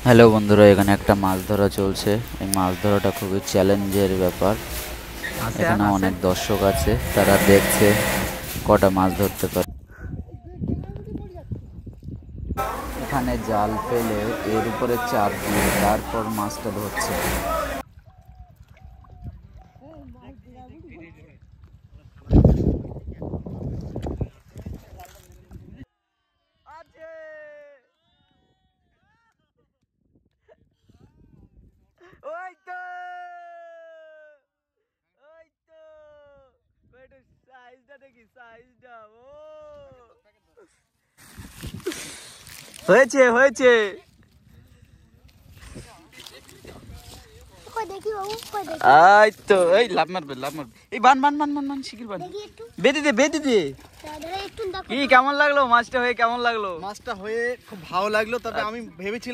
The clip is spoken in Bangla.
হ্যালো বন্ধুরা, এখানে একটা মাছ ধরা চলছে। এই মাছ ধরাটা খুবই চ্যালেঞ্জের ব্যাপার। এখানে অনেক দর্শক আছে, তারা দেখছে কটা মাছ ধরতে পারে। এখানে জাল ফেলে এর উপরে চাপ দিয়ে তারপর মাছটা ধরছে। ওই তো ওই তো একটু সাইজটা দেখি, সাইজটা ও হয়েছে হয়েছে। এই তো এই লাভ মারবে, লাভ মারবে। এই বান বান বান বান বান শিকির বান, বেঁধে দে বেঁধে দে। কি কেমন লাগলো মাছটা হয়ে? কেমন লাগলো? মাছটা হয়ে খুব ভালো লাগলো, তবে আমি ভেবেছিলাম